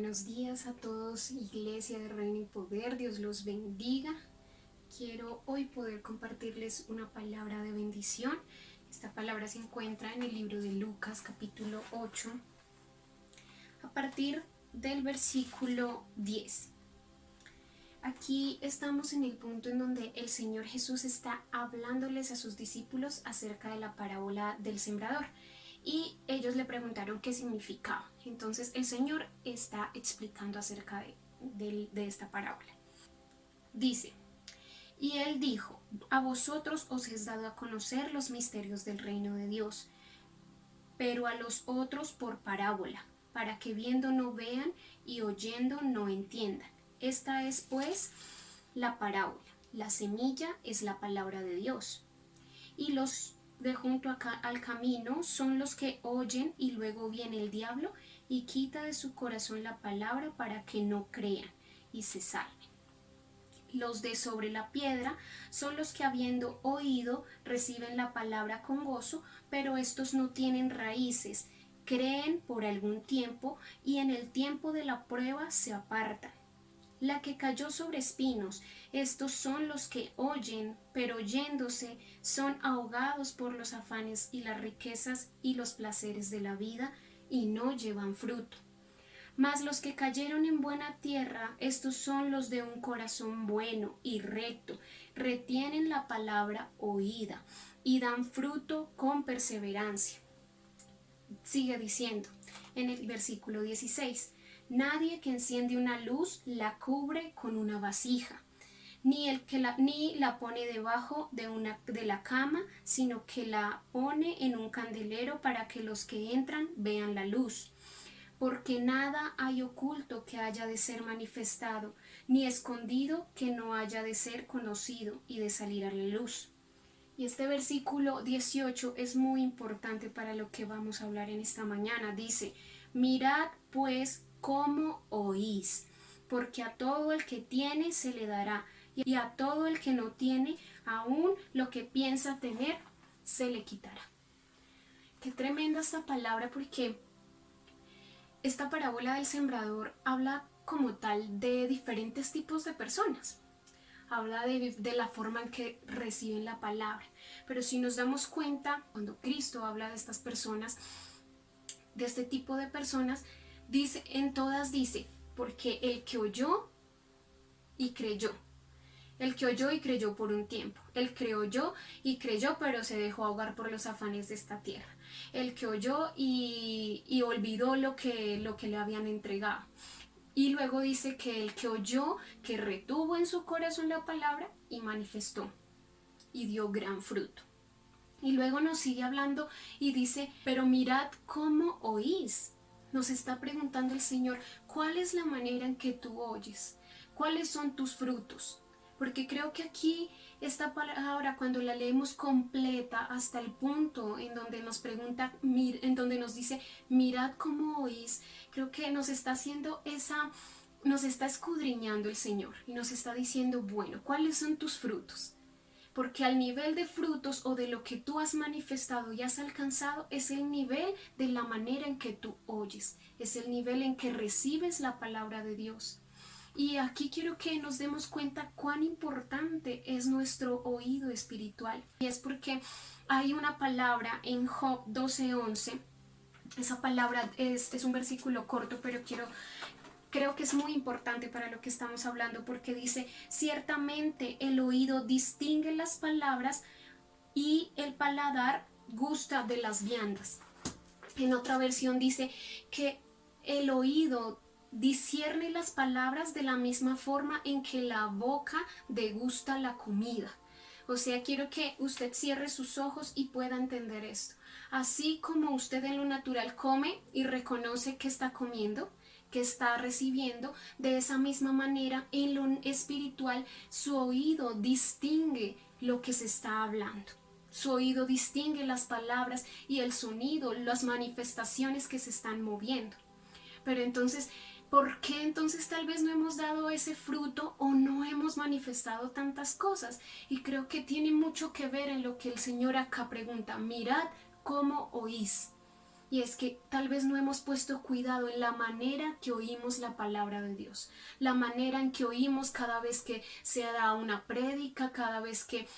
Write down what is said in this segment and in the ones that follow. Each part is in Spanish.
buenos días a todos, Iglesia de Reino y Poder, Dios los bendiga. Quiero hoy poder compartirles una palabra de bendición. Esta palabra se encuentra en el libro de Lucas, capítulo 8, a partir del versículo 10. Aquí estamos en el punto en donde el Señor Jesús está hablándoles a sus discípulos acerca de la parábola del sembrador. Y ellos le preguntaron qué significaba. Entonces el Señor está explicando acerca de esta parábola. Dice: y él dijo: a vosotros os es dado a conocer los misterios del reino de Dios, pero a los otros por parábola, para que viendo no vean y oyendo no entiendan. Esta es pues la parábola. La semilla es la palabra de Dios. Y los de junto al camino son los que oyen, y luego viene el diablo y quita de su corazón la palabra para que no crean y se salven. Los de sobre la piedra son los que, habiendo oído, reciben la palabra con gozo, pero estos no tienen raíces, creen por algún tiempo y en el tiempo de la prueba se apartan. La que cayó sobre espinos, estos son los que oyen, pero oyéndose son ahogados por los afanes y las riquezas y los placeres de la vida, y no llevan fruto. Mas los que cayeron en buena tierra, estos son los de un corazón bueno y recto, retienen la palabra oída y dan fruto con perseverancia. Sigue diciendo en el versículo 16: nadie que enciende una luz la cubre con una vasija, ni la pone debajo de la cama, sino que la pone en un candelero para que los que entran vean la luz. Porque nada hay oculto que haya de ser manifestado, ni escondido que no haya de ser conocido y de salir a la luz. Y este versículo 18 es muy importante para lo que vamos a hablar en esta mañana. Dice: mirad pues cómo oís, porque a todo el que tiene se le dará, y a todo el que no tiene, aún lo que piensa tener, se le quitará. Qué tremenda esta palabra, porque esta parábola del sembrador habla como tal de diferentes tipos de personas. Habla de la forma en que reciben la palabra. Pero si nos damos cuenta, cuando Cristo habla de estas personas, de este tipo de personas, dice, en todas dice: porque el que oyó y creyó. El que oyó y creyó por un tiempo. El que oyó y creyó, pero se dejó ahogar por los afanes de esta tierra. El que oyó y olvidó lo que le habían entregado. Y luego dice que el que oyó, que retuvo en su corazón la palabra y manifestó y dio gran fruto. Y luego nos sigue hablando y dice: pero mirad cómo oís. Nos está preguntando el Señor: ¿cuál es la manera en que tú oyes? ¿Cuáles son tus frutos? Porque creo que aquí esta palabra, cuando la leemos completa hasta el punto en donde nos pregunta, en donde nos dice: mirad cómo oís, creo que nos está haciendo nos está escudriñando el Señor y nos está diciendo: bueno, ¿cuáles son tus frutos? Porque al nivel de frutos o de lo que tú has manifestado y has alcanzado es el nivel de la manera en que tú oyes, es el nivel en que recibes la palabra de Dios. Y aquí quiero que nos demos cuenta cuán importante es nuestro oído espiritual. Y es porque hay una palabra en Job 12:11. Esa palabra es un versículo corto, pero creo que es muy importante para lo que estamos hablando, porque dice: ciertamente el oído distingue las palabras y el paladar gusta de las viandas. En otra versión dice que el oído discierne las palabras de la misma forma en que la boca degusta la comida. O sea, quiero que usted cierre sus ojos y pueda entender esto. Así como usted en lo natural come y reconoce que está comiendo, que está recibiendo, de esa misma manera en lo espiritual su oído distingue lo que se está hablando. Su oído distingue las palabras y el sonido, las manifestaciones que se están moviendo. Pero entonces, ¿por qué entonces tal vez no hemos dado ese fruto o no hemos manifestado tantas cosas? Y creo que tiene mucho que ver en lo que el Señor acá pregunta: mirad cómo oís. Y es que tal vez no hemos puesto cuidado en la manera que oímos la palabra de Dios, la manera en que oímos cada vez que se da una prédica, cada vez que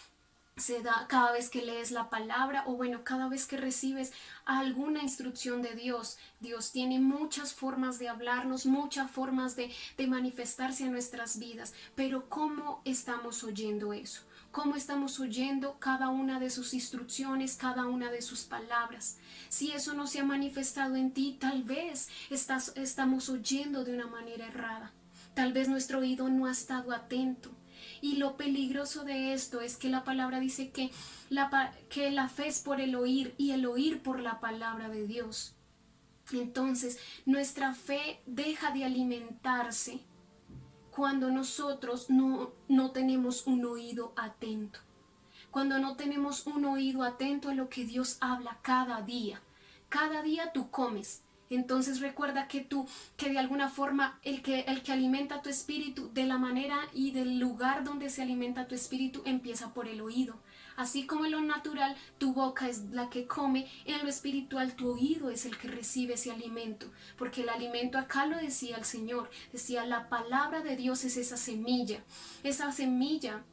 cada vez que lees la palabra o bueno, cada vez que recibes alguna instrucción de Dios. Dios tiene muchas formas de hablarnos, muchas formas de manifestarse en nuestras vidas, pero ¿cómo estamos oyendo eso? ¿Cómo estamos oyendo cada una de sus instrucciones, cada una de sus palabras? Si eso no se ha manifestado en ti, tal vez estamos oyendo de una manera errada. Tal vez nuestro oído no ha estado atento. Y lo peligroso de esto es que la palabra dice que la fe es por el oír y el oír por la palabra de Dios. Entonces, nuestra fe deja de alimentarse cuando nosotros no tenemos un oído atento. Cuando no tenemos un oído atento a lo que Dios habla cada día. Cada día tú comes. Entonces recuerda que de alguna forma el que alimenta tu espíritu, de la manera y del lugar donde se alimenta tu espíritu, empieza por el oído. Así como en lo natural tu boca es la que come, en lo espiritual tu oído es el que recibe ese alimento. Porque el alimento, acá lo decía el Señor, decía la palabra de Dios es esa semilla. Esa semilla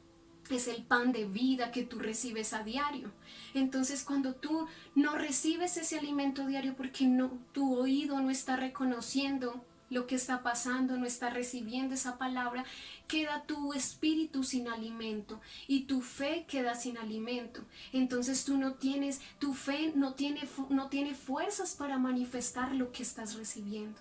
es el pan de vida que tú recibes a diario. Entonces cuando tú no recibes ese alimento diario porque tu oído no está reconociendo lo que está pasando, no está recibiendo esa palabra, queda tu espíritu sin alimento y tu fe queda sin alimento. Entonces tu fe no tiene fuerzas para manifestar lo que estás recibiendo.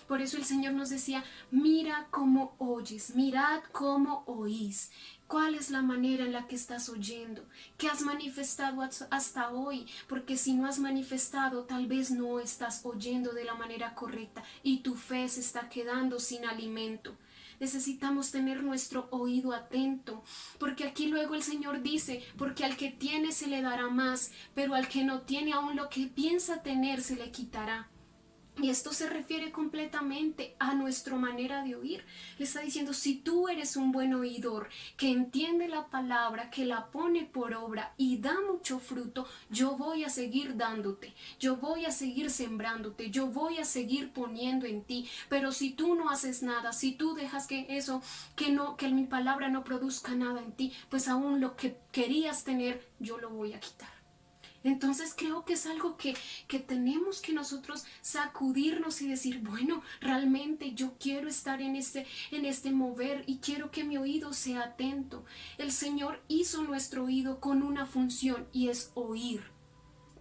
Por eso el Señor nos decía, mira cómo oyes, mirad cómo oís. ¿Cuál es la manera en la que estás oyendo? ¿Qué has manifestado hasta hoy? Porque si no has manifestado, tal vez no estás oyendo de la manera correcta y tu fe se está quedando sin alimento. Necesitamos tener nuestro oído atento, porque aquí luego el Señor dice, porque al que tiene se le dará más, pero al que no tiene aún lo que piensa tener se le quitará. Y esto se refiere completamente a nuestra manera de oír. Le está diciendo, si tú eres un buen oidor, que entiende la palabra, que la pone por obra y da mucho fruto, yo voy a seguir dándote, yo voy a seguir sembrándote, yo voy a seguir poniendo en ti. Pero si tú no haces nada, si tú dejas que mi palabra no produzca nada en ti, pues aún lo que querías tener, yo lo voy a quitar. Entonces creo que es algo que tenemos que nosotros sacudirnos y decir, bueno, realmente yo quiero estar en este mover y quiero que mi oído sea atento. El Señor hizo nuestro oído con una función y es oír.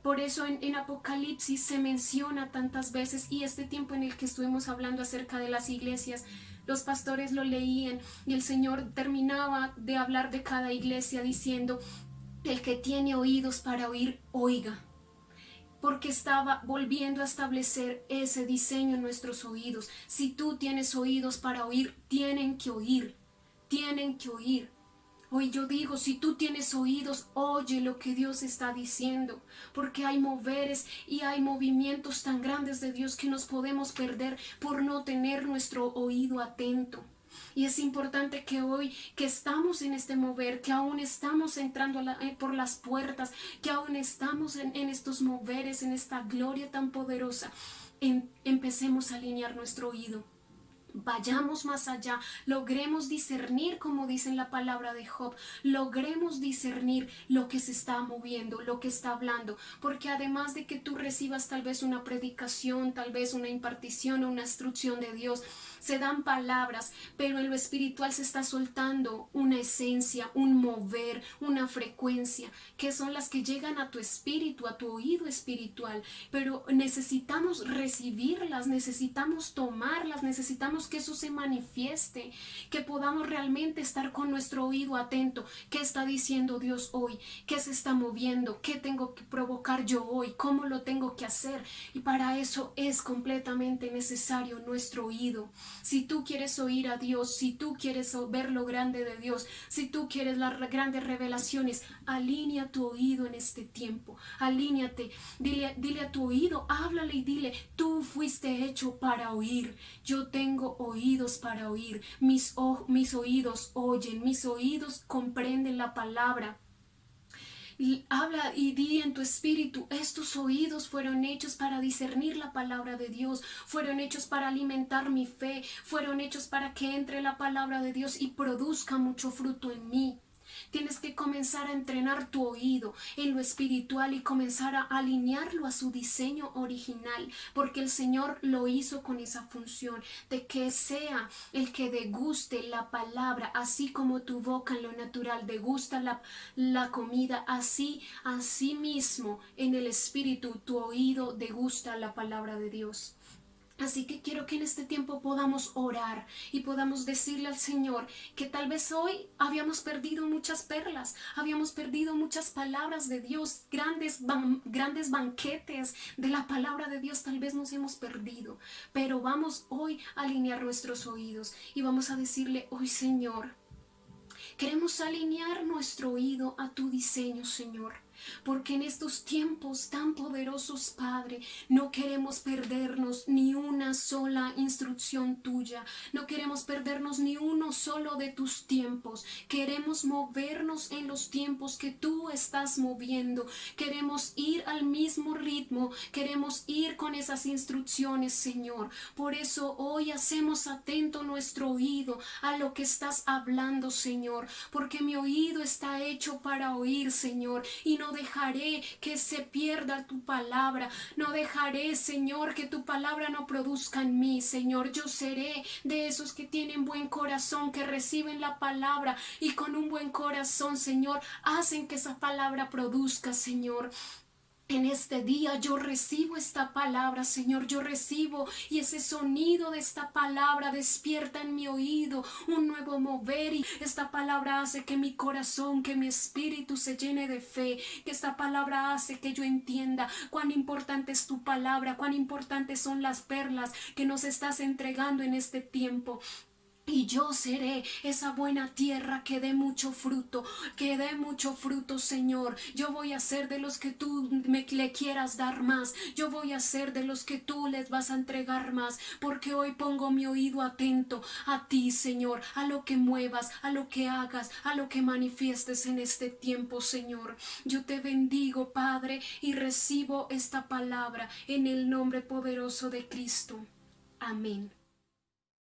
Por eso en Apocalipsis se menciona tantas veces, y este tiempo en el que estuvimos hablando acerca de las iglesias, los pastores lo leían y el Señor terminaba de hablar de cada iglesia diciendo, el que tiene oídos para oír, oiga. Porque estaba volviendo a establecer ese diseño en nuestros oídos. Si tú tienes oídos para oír, tienen que oír. Tienen que oír. Hoy yo digo, si tú tienes oídos, oye lo que Dios está diciendo, porque hay moveres y hay movimientos tan grandes de Dios que nos podemos perder por no tener nuestro oído atento. Y es importante que hoy que estamos en este mover, que aún estamos entrando por las puertas, que aún estamos en estos moveres, en esta gloria tan poderosa, empecemos a alinear nuestro oído. Vayamos más allá, logremos discernir, como dice en la palabra de Job, logremos discernir lo que se está moviendo, lo que está hablando, porque además de que tú recibas tal vez una predicación, tal vez una impartición o una instrucción de Dios, se dan palabras, pero en lo espiritual se está soltando una esencia, un mover, una frecuencia, que son las que llegan a tu espíritu, a tu oído espiritual, pero necesitamos recibirlas, necesitamos tomarlas, necesitamos que eso se manifieste, que podamos realmente estar con nuestro oído atento. ¿Qué está diciendo Dios hoy? ¿Qué se está moviendo? ¿Qué tengo que provocar yo hoy? ¿Cómo lo tengo que hacer? Y para eso es completamente necesario nuestro oído. Si tú quieres oír a Dios, si tú quieres ver lo grande de Dios, si tú quieres las grandes revelaciones, alinea tu oído en este tiempo, alíneate, dile a tu oído, háblale y dile, tú fuiste hecho para oír, yo tengo oídos para oír, mis oídos oyen, mis oídos comprenden la palabra. Y habla y di en tu espíritu, estos oídos fueron hechos para discernir la palabra de Dios, fueron hechos para alimentar mi fe, fueron hechos para que entre la palabra de Dios y produzca mucho fruto en mí. Tienes que comenzar a entrenar tu oído en lo espiritual y comenzar a alinearlo a su diseño original, porque el Señor lo hizo con esa función de que sea el que deguste la palabra, así como tu boca en lo natural degusta la comida, así mismo en el espíritu tu oído degusta la palabra de Dios. Así que quiero que en este tiempo podamos orar y podamos decirle al Señor que tal vez hoy habíamos perdido muchas perlas, habíamos perdido muchas palabras de Dios, grandes banquetes de la palabra de Dios tal vez nos hemos perdido. Pero vamos hoy a alinear nuestros oídos y vamos a decirle, hoy Señor, queremos alinear nuestro oído a tu diseño, Señor. Porque en estos tiempos tan poderosos, Padre, no queremos perdernos ni una sola instrucción tuya. No queremos perdernos ni uno solo de tus tiempos. Queremos movernos en los tiempos que tú estás moviendo. Queremos ir al mismo ritmo. Queremos ir con esas instrucciones, Señor. Por eso hoy hacemos atento nuestro oído a lo que estás hablando, Señor. Porque mi oído está hecho para oír, Señor. Y no dejaré que se pierda tu palabra. No dejaré, Señor, que tu palabra no produzca en mí, Señor. Yo seré de esos que tienen buen corazón, que reciben la palabra y con un buen corazón, Señor, hacen que esa palabra produzca, Señor. En este día yo recibo esta palabra, Señor, yo recibo y ese sonido de esta palabra despierta en mi oído un nuevo mover y esta palabra hace que mi corazón, que mi espíritu se llene de fe, que esta palabra hace que yo entienda cuán importante es tu palabra, cuán importantes son las perlas que nos estás entregando en este tiempo. Y yo seré esa buena tierra que dé mucho fruto, Señor. Yo voy a ser de los que tú le quieras dar más. Yo voy a ser de los que tú les vas a entregar más. Porque hoy pongo mi oído atento a ti, Señor, a lo que muevas, a lo que hagas, a lo que manifiestes en este tiempo, Señor. Yo te bendigo, Padre, y recibo esta palabra en el nombre poderoso de Cristo. Amén.